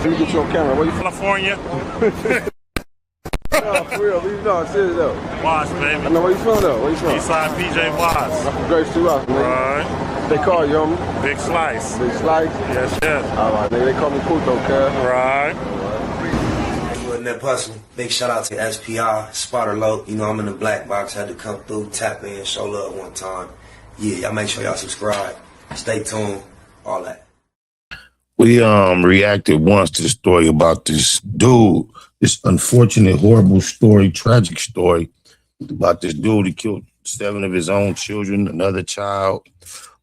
Let me get you on camera. Where you from? California. No, for real. You know, I'm serious though. Watts, baby. I know where you from though. Where you from? Eastside PJ Watts. I'm from Grace 2 Rock, nigga. Right. They call you, homie? Big Slice. Big Slice? Yes, yes. All right, nigga. They call me Puto, cuz. Right. And that hustle. Big shout out to SPI, Spotter Low. You know, I'm in the black box. Had to come through, tap in, show love one time. Yeah, y'all make sure y'all subscribe. Stay tuned. All that. We reacted once to the story about this dude, this unfortunate, horrible story, tragic story about this dude. He killed 7 of his own children, another child,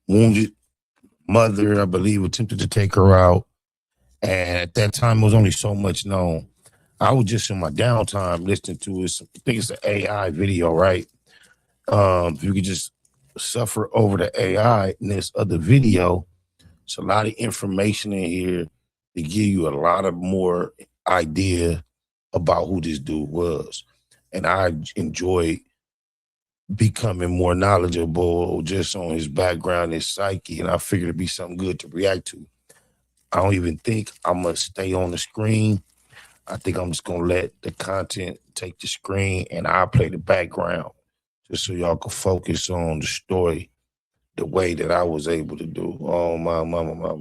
wounded mother, I believe, attempted to take her out. And at that time, there was only so much known. I was just in my downtime listening to it. I think it's an AI video, right? If you could just suffer over the AI in this other video, it's a lot of information in here to give you a lot of more idea about who this dude was. And I enjoyed becoming more knowledgeable just on his background, his psyche, and I figured it'd be something good to react to. I don't even think I'm gonna stay on the screen. I think I'm just gonna let the content take the screen and I'll play the background just so y'all can focus on the story the way that I was able to do. Oh, my mama.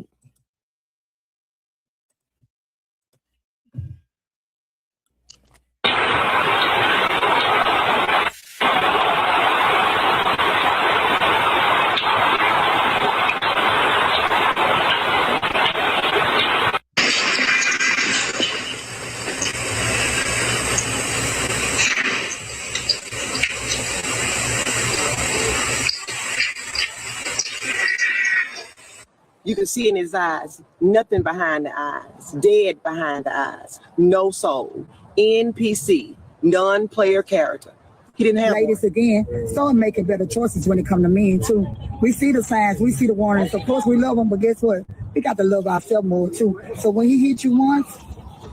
You can see in his eyes, nothing behind the eyes, dead behind the eyes, no soul, NPC, non-player character. He didn't have ladies again, start making better choices when it comes to men too. We see the signs, we see the warnings. Of course we love them, but guess what? We got to love ourselves more too. So when he hit you once,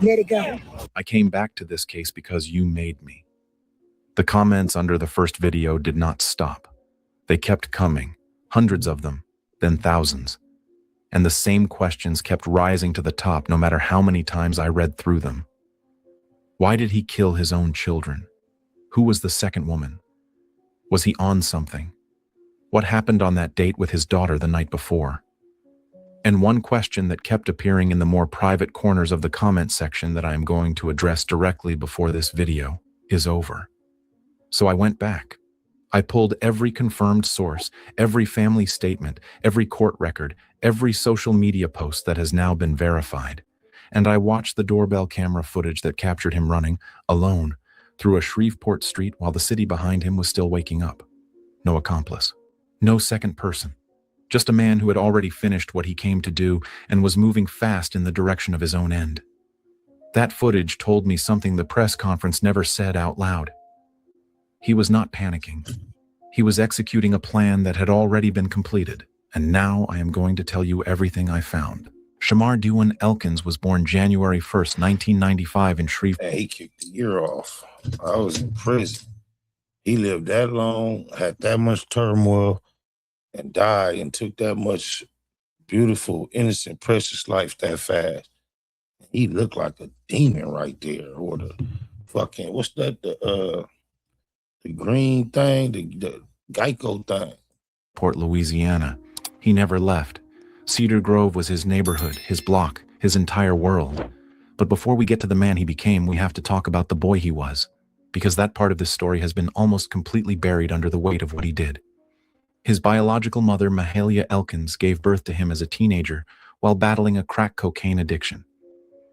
let it go. I came back to this case because you made me. The comments under the first video did not stop. They kept coming, hundreds of them, then thousands. And the same questions kept rising to the top no matter how many times I read through them. Why did he kill his own children? Who was the second woman? Was he on something? What happened on that date with his daughter the night before? And one question that kept appearing in the more private corners of the comment section that I am going to address directly before this video is over. So I went back. I pulled every confirmed source, every family statement, every court record, every social media post that has now been verified. And I watched the doorbell camera footage that captured him running, alone, through a Shreveport street while the city behind him was still waking up. No accomplice. No second person. Just a man who had already finished what he came to do and was moving fast in the direction of his own end. That footage told me something the press conference never said out loud. He was not panicking. He was executing a plan that had already been completed, and now I am going to tell you everything I found. Shamar Dewan Elkins was born January 1st, 1995 in Shreveport. He kicked the year off. I was in prison. He lived that long, had that much turmoil, and died and took that much beautiful, innocent, precious life that fast. He looked like a demon right there, or the fucking, what's that, the green thing, the Geico thing. Port Louisiana. He never left. Cedar Grove was his neighborhood, his block, his entire world. But before we get to the man he became, we have to talk about the boy he was, because that part of this story has been almost completely buried under the weight of what he did. His biological mother, Mahalia Elkins, gave birth to him as a teenager while battling a crack cocaine addiction.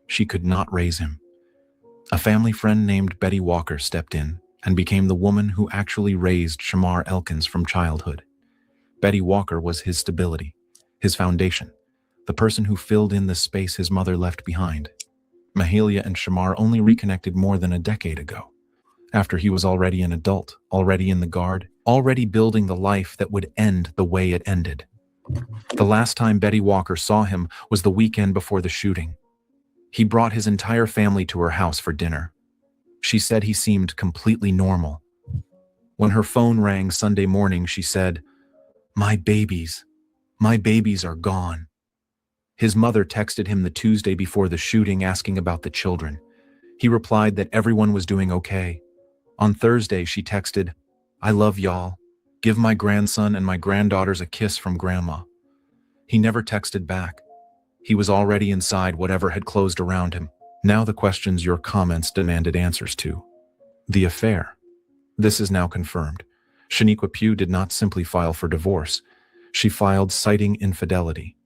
She could not raise him. A family friend named Betty Walker stepped in and became the woman who actually raised Shamar Elkins from childhood. Betty Walker was his stability, his foundation, the person who filled in the space his mother left behind. Mahalia and Shamar only reconnected more than a decade ago, after he was already an adult, already in the Guard, already building the life that would end the way it ended. The last time Betty Walker saw him was the weekend before the shooting. He brought his entire family to her house for dinner. She said he seemed completely normal. When her phone rang Sunday morning, she said, my babies are gone." His mother texted him the Tuesday before the shooting asking about the children. He replied that everyone was doing okay. On Thursday, she texted, "I love y'all. Give my grandson and my granddaughters a kiss from Grandma." He never texted back. He was already inside whatever had closed around him. Now the questions your comments demanded answers to. The affair. This is now confirmed. Shaniqua Pugh did not simply file for divorce. She filed citing infidelity.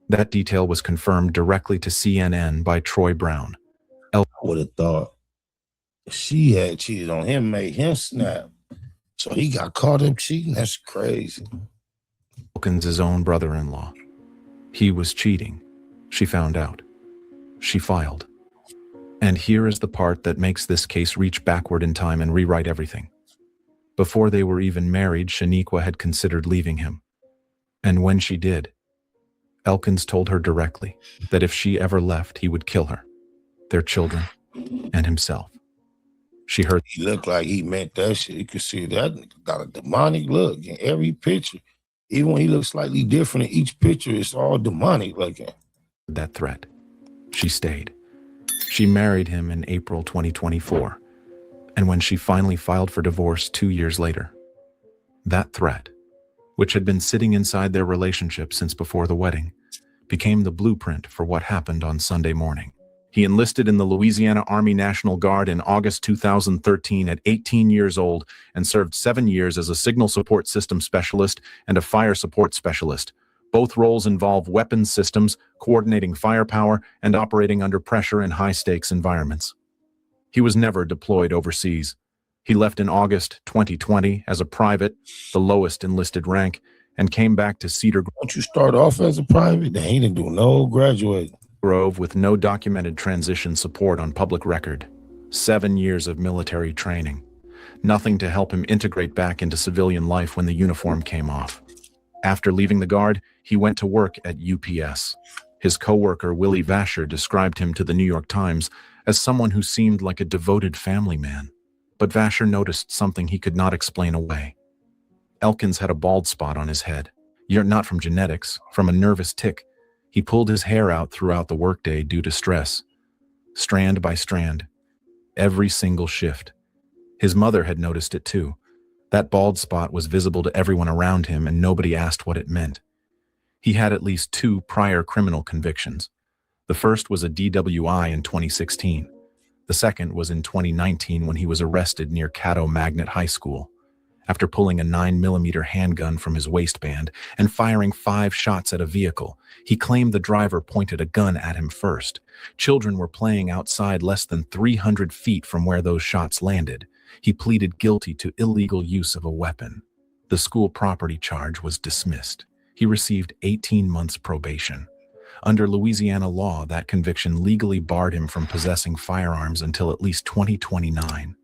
That detail was confirmed directly to CNN by Troy Brown. I would have thought she had cheated on him, made him snap. So he got caught up cheating? That's crazy. Elkins' own brother-in-law. He was cheating. She found out. She filed. And here is the part that makes this case reach backward in time and rewrite everything. Before they were even married, Shaniqua had considered leaving him. And when she did, Elkins told her directly that if she ever left, he would kill her, their children, and himself. She heard. He looked like he meant that shit. You could see that nigga got a demonic look in every picture. Even when he looks slightly different in each picture, it's all demonic looking. That threat. She stayed. She married him in April 2024. And when she finally filed for divorce 2 years later, that threat, which had been sitting inside their relationship since before the wedding, became the blueprint for what happened on Sunday morning. He enlisted in the Louisiana Army National Guard in August 2013 at 18 years old and served 7 years as a signal support system specialist and a fire support specialist. Both roles involve weapons systems, coordinating firepower, and operating under pressure in high-stakes environments. He was never deployed overseas. He left in August 2020 as a private, the lowest enlisted rank, and came back to Cedar Don't you start off as a private? He didn't do no graduating. Grove with no documented transition support on public record. 7 years of military training. Nothing to help him integrate back into civilian life when the uniform came off. After leaving the Guard, he went to work at UPS. His co-worker Willie Vasher described him to the New York Times as someone who seemed like a devoted family man. But Vasher noticed something he could not explain away. Elkins had a bald spot on his head. You're not from genetics, from a nervous tic. He pulled his hair out throughout the workday due to stress. Strand by strand. Every single shift. His mother had noticed it too. That bald spot was visible to everyone around him and nobody asked what it meant. He had at least 2 prior criminal convictions. The first was a DWI in 2016. The second was in 2019 when he was arrested near Caddo Magnet High School. After pulling a 9mm handgun from his waistband and firing 5 shots at a vehicle, he claimed the driver pointed a gun at him first. Children were playing outside less than 300 feet from where those shots landed. He pleaded guilty to illegal use of a weapon. The school property charge was dismissed. He received 18 months probation. Under Louisiana law, that conviction legally barred him from possessing firearms until at least 2029.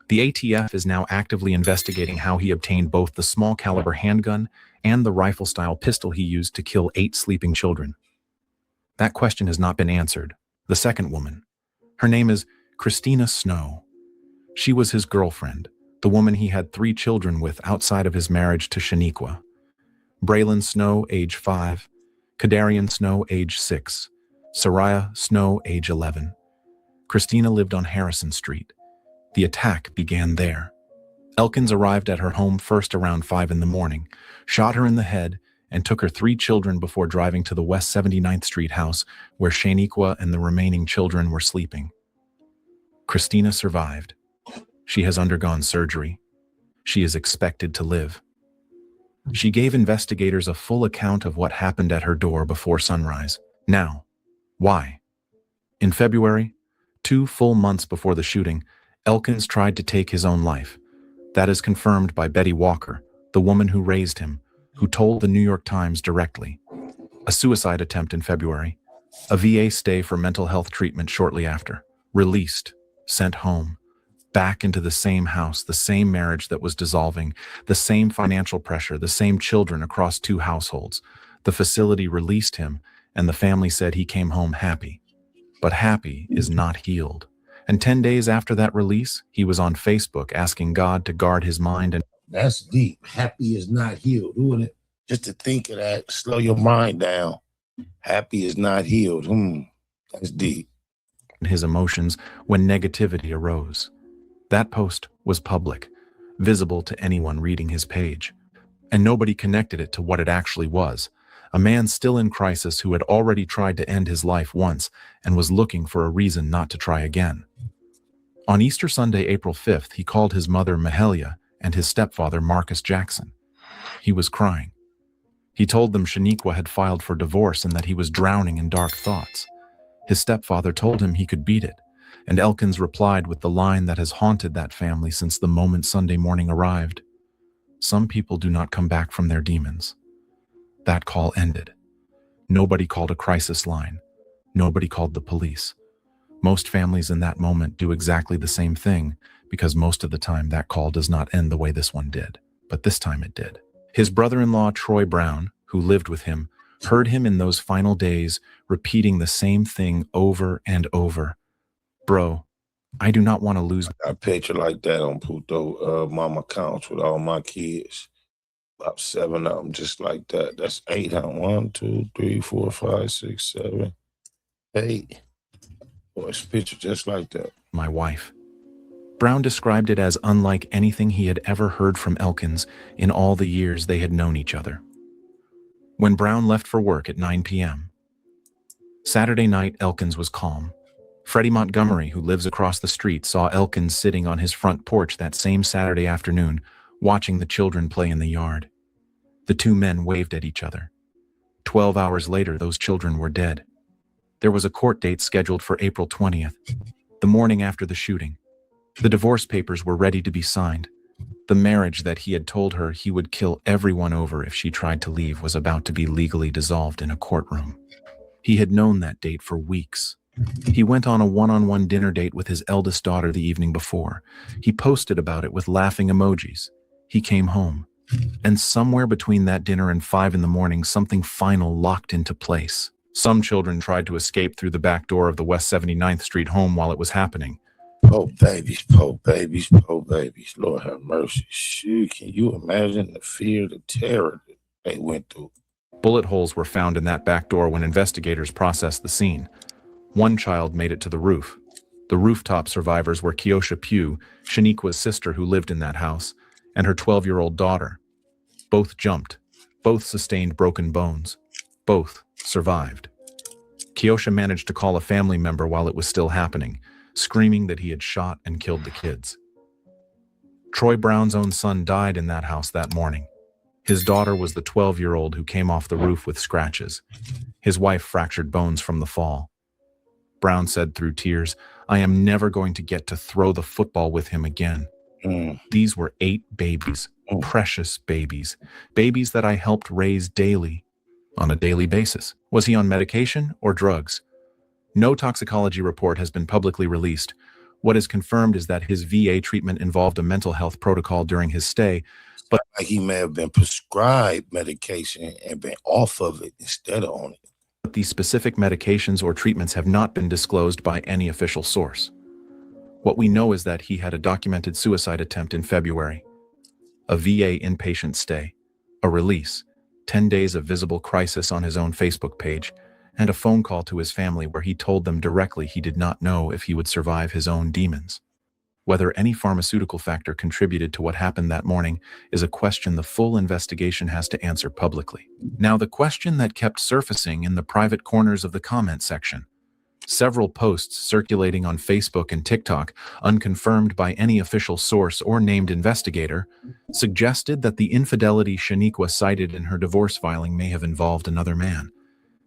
The ATF is now actively investigating how he obtained both the small caliber handgun and the rifle-style pistol he used to kill 8 sleeping children. That question has not been answered. The second woman. Her name is Christina Snow. She was his girlfriend, the woman he had 3 children with outside of his marriage to Shaniqua. Braylon Snow, age 5. Kadarian Snow, age 6. Soraya Snow, age 11. Christina lived on Harrison Street. The attack began there. Elkins arrived at her home first around 5 in the morning, shot her in the head, and took her 3 children before driving to the West 79th Street house where Shaniqua and the remaining children were sleeping. Christina survived. She has undergone surgery. She is expected to live. She gave investigators a full account of what happened at her door before sunrise. Now, why? In February, 2 full months before the shooting, Elkins tried to take his own life. That is confirmed by Betty Walker, the woman who raised him, who told the New York Times directly. A suicide attempt in February. A VA stay for mental health treatment shortly after. Released. Sent home. Back into the same house, the same marriage that was dissolving, the same financial pressure, the same children across 2 households. The facility released him, and the family said he came home happy. But happy is not healed. And 10 days after that release, he was on Facebook asking God to guard his mind and... That's deep. Happy is not healed, isn't it? Just to think of that, slow your mind down. Happy is not healed. That's deep. His emotions when negativity arose. That post was public, visible to anyone reading his page, and nobody connected it to what it actually was. A man still in crisis who had already tried to end his life once and was looking for a reason not to try again. On Easter Sunday, April 5th, he called his mother Mahalia and his stepfather Marcus Jackson. He was crying. He told them Shaniqua had filed for divorce and that he was drowning in dark thoughts. His stepfather told him he could beat it, and Elkins replied with the line that has haunted that family since the moment Sunday morning arrived. Some people do not come back from their demons. That call ended. Nobody called a crisis line. Nobody called the police. Most families in that moment do exactly the same thing because most of the time that call does not end the way this one did. But this time it did. His brother-in-law, Troy Brown, who lived with him, heard him in those final days repeating the same thing over and over. Bro, I do not want to lose. A picture like that on Puto mama accounts with all my kids. About 7 of them just like that. That's 8, huh? 1, 2, 3, 4, 5, 6, 7, 8. Boy, it's a picture just like that. My wife. Brown described it as unlike anything he had ever heard from Elkins in all the years they had known each other. When Brown left for work at 9 p.m. Saturday night, Elkins was calm. Freddie Montgomery, who lives across the street, saw Elkins sitting on his front porch that same Saturday afternoon, watching the children play in the yard. The two men waved at each other. 12 hours later, those children were dead. There was a court date scheduled for April 20th, the morning after the shooting. The divorce papers were ready to be signed. The marriage that he had told her he would kill everyone over if she tried to leave was about to be legally dissolved in a courtroom. He had known that date for weeks. He went on a one-on-one dinner date with his eldest daughter the evening before. He posted about it with laughing emojis. He came home. And somewhere between that dinner and 5 in the morning, something final locked into place. Some children tried to escape through the back door of the West 79th Street home while it was happening. Oh, babies, oh, babies, oh, babies. Lord have mercy. Shoot, can you imagine the fear, the terror that they went through? Bullet holes were found in that back door when investigators processed the scene. One child made it to the roof. The rooftop survivors were Keosha Pugh, Shaniqua's sister who lived in that house, and her 12-year-old daughter. Both jumped. Both sustained broken bones. Both survived. Keosha managed to call a family member while it was still happening, screaming that he had shot and killed the kids. Troy Brown's own son died in that house that morning. His daughter was the 12-year-old who came off the roof with scratches. His wife fractured bones from the fall. Brown said through tears, "I am never going to get to throw the football with him again." These were 8 babies, precious babies, babies that I helped raise daily, on a daily basis. Was he on medication or drugs? No toxicology report has been publicly released. What is confirmed is that his VA treatment involved a mental health protocol during his stay, but he may have been prescribed medication and been off of it instead of on it. These specific medications or treatments have not been disclosed by any official source. What we know is that he had a documented suicide attempt in February, a VA inpatient stay, a release, 10 days of visible crisis on his own Facebook page, and a phone call to his family where he told them directly he did not know if he would survive his own demons. Whether any pharmaceutical factor contributed to what happened that morning is a question the full investigation has to answer publicly. Now, the question that kept surfacing in the private corners of the comment section. Several posts circulating on Facebook and TikTok, unconfirmed by any official source or named investigator, suggested that the infidelity Shaniqua cited in her divorce filing may have involved another man,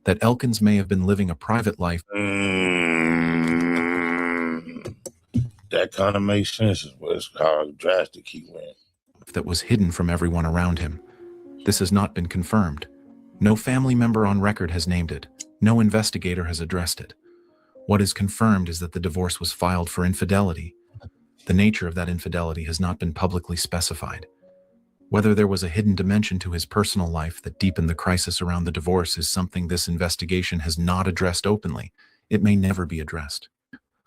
that Elkins may have been living a private life. That kind of makes sense, was how drastic he went. That was hidden from everyone around him. This has not been confirmed. No family member on record has named it. No investigator has addressed it. What is confirmed is that the divorce was filed for infidelity. The nature of that infidelity has not been publicly specified. Whether there was a hidden dimension to his personal life that deepened the crisis around the divorce is something this investigation has not addressed openly. It may never be addressed.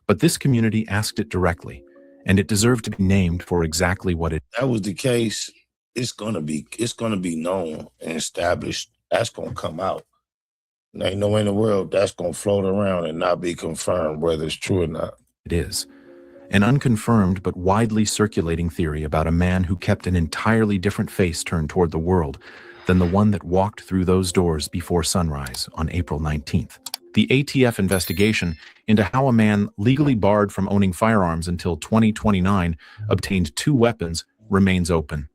But this community asked it directly, and it deserved to be named for exactly what it. That was the case. It's gonna be known and established. That's gonna come out. And ain't no way in the world that's going to float around and not be confirmed whether it's true or not. It is an unconfirmed but widely circulating theory about a man who kept an entirely different face turned toward the world than the one that walked through those doors before sunrise on April 19th. The ATF investigation into how a man legally barred from owning firearms until 2029 obtained 2 weapons remains open.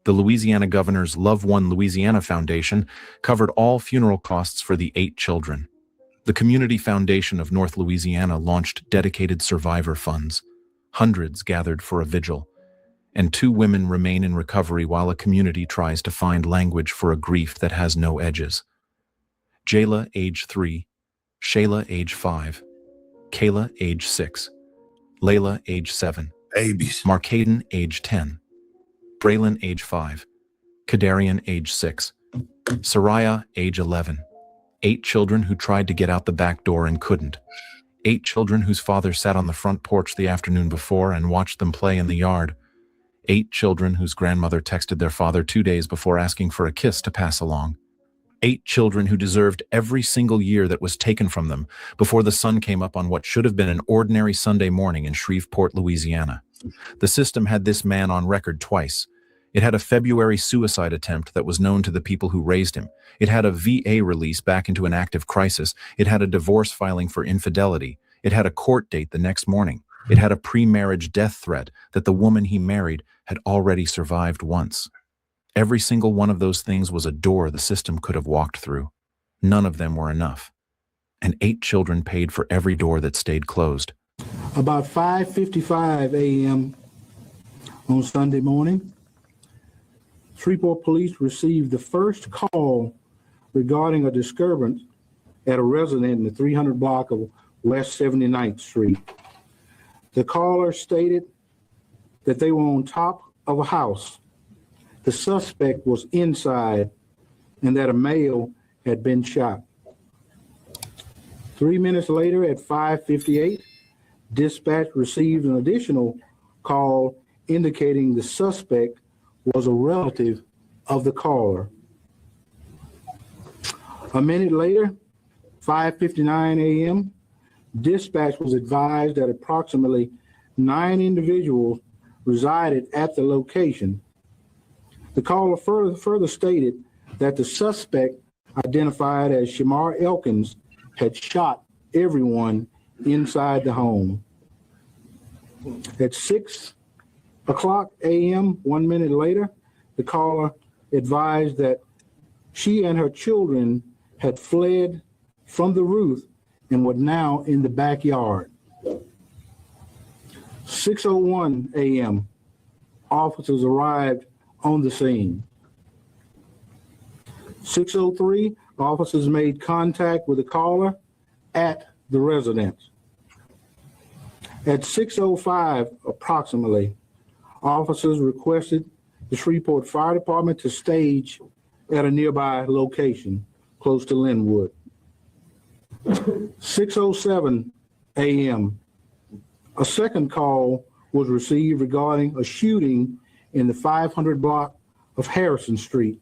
The Louisiana governor's Love One Louisiana Foundation covered all funeral costs for the 8 children. The Community Foundation of North Louisiana launched dedicated survivor funds. Hundreds gathered for a vigil, and 2 women remain in recovery while a community tries to find language for a grief that has no edges. Jayla, age 3, Shayla, age 5, Kayla, age 6, Layla, age 7, Babies. Markaden, age 10, Braylon, age 5, Kadarian, age 6, Soraya, age 11. 8 children who tried to get out the back door and couldn't. 8 children whose father sat on the front porch the afternoon before and watched them play in the yard. 8 children whose grandmother texted their father 2 days before asking for a kiss to pass along. 8 children who deserved every single year that was taken from them before the sun came up on what should have been an ordinary Sunday morning in Shreveport, Louisiana. The system had this man on record twice. It had a February suicide attempt that was known to the people who raised him. It had a VA release back into an active crisis. It had a divorce filing for infidelity. It had a court date the next morning. It had a pre-marriage death threat that the woman he married had already survived once. Every single one of those things was a door the system could have walked through. None of them were enough. And 8 children paid for every door that stayed closed. About 5:55 a.m. on Sunday morning, Shreveport police received the first call regarding a disturbance at a resident in the 300 block of West 79th Street. The caller stated that they were on top of a house. The suspect was inside and that a male had been shot. 3 minutes later at 5:58, dispatch received an additional call indicating the suspect was a relative of the caller. A minute later, 5:59 a.m., dispatch was advised that approximately 9 individuals resided at the location. The caller further stated that the suspect, identified as Shamar Elkins, had shot everyone inside the home. At 6 o'clock a.m., 1 minute later, the caller advised that she and her children had fled from the roof and were now in the backyard. 6:01 a.m., officers arrived on the scene. 6:03, officers made contact with the caller at the residence. At 6:05 approximately, officers requested the Shreveport Fire Department to stage at a nearby location close to Linwood. 6:07 a.m., a second call was received regarding a shooting in the 500 block of Harrison Street.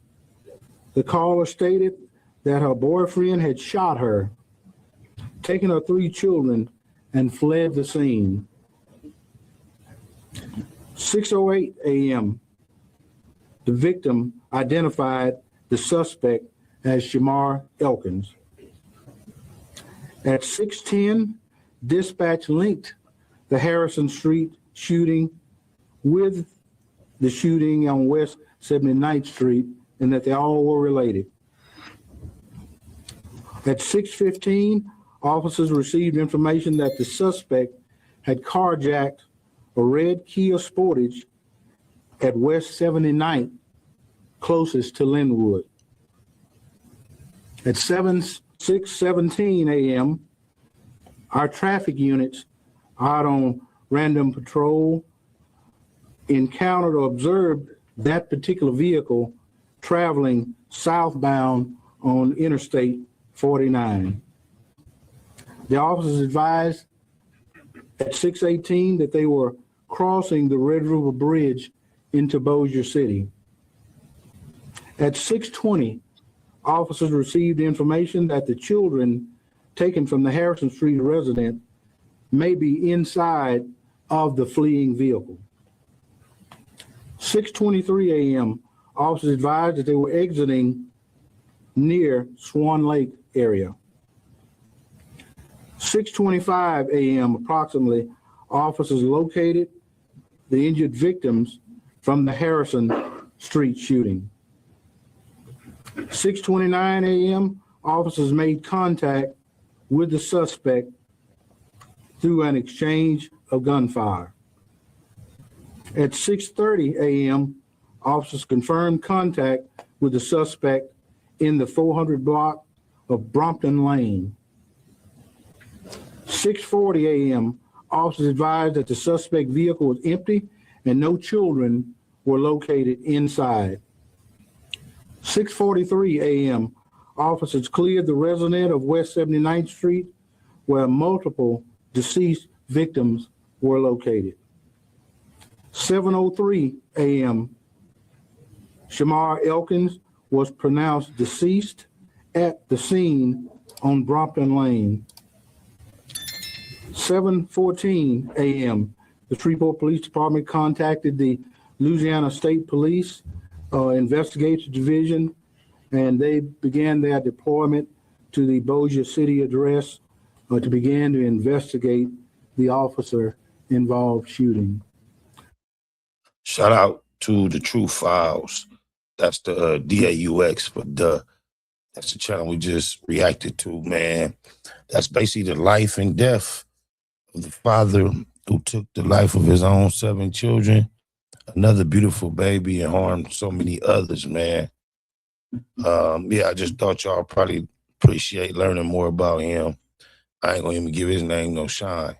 The caller stated that her boyfriend had shot her, taken her 3 children, and fled the scene. 6:08 a.m., the victim identified the suspect as Shamar Elkins. At 6:10, dispatch linked the Harrison Street shooting with the shooting on West 79th Street and that they all were related. At 6:15, officers received information that the suspect had carjacked a red Kia Sportage at West 79th, closest to Linwood. At 6:17 a.m., our traffic units out on random patrol encountered or observed that particular vehicle traveling southbound on Interstate 49. The officers advised at 6:18 that they were crossing the Red River Bridge into Bossier City. At 6:20, officers received information that the children taken from the Harrison Street residence may be inside of the fleeing vehicle. 6:23 a.m., officers advised that they were exiting near Swan Lake area. 6:25 a.m. approximately, officers located the injured victims from the Harrison Street shooting. 6:29 a.m., officers made contact with the suspect through an exchange of gunfire. At 6:30 a.m., officers confirmed contact with the suspect in the 400 block of Brompton Lane. 6:40 a.m., officers advised that the suspect vehicle was empty and no children were located inside. 6:43 a.m., officers cleared the residence of West 79th Street where multiple deceased victims were located. 7:03 a.m., Shamar Elkins was pronounced deceased at the scene on Brompton Lane. 7:14 a.m., the Shreveport Police Department contacted the Louisiana State Police Investigative Division, and they began their deployment to the Bossier City address to begin to investigate the officer-involved shooting. Shout out to the True Files. That's the DAUX, but that's the channel we just reacted to, man. That's basically the life and death of the father who took the life of his own 7 children, another beautiful baby, and harmed so many others, man. Yeah, I just thought y'all probably appreciate learning more about him. I ain't gonna even give his name no shine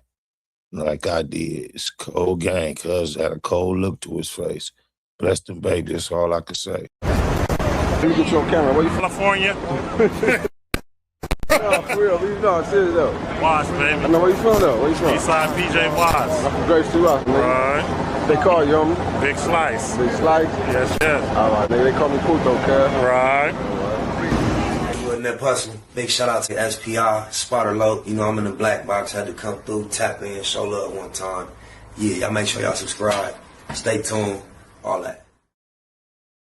like I did. It's cold gang, cuz had a cold look to his face. Bless them, baby. That's all I can say. Let me get you on camera. Where you from? California. No, for real. You know, I'm serious though. Watts, baby. I know where you from though. Where you from? Eastside PJ Watts. I'm from Grace 2 out, nigga. Right. They call you, homie? Big Slice. Big Slice? Yes, yes. All right, nigga. They call me Puto, cuz. Right. And that hustling. Big shout out to SPR, Spotter Low. You know, I'm in the black box. Had to come through, tap in, show love one time. Yeah, y'all make sure y'all subscribe. Stay tuned. All that.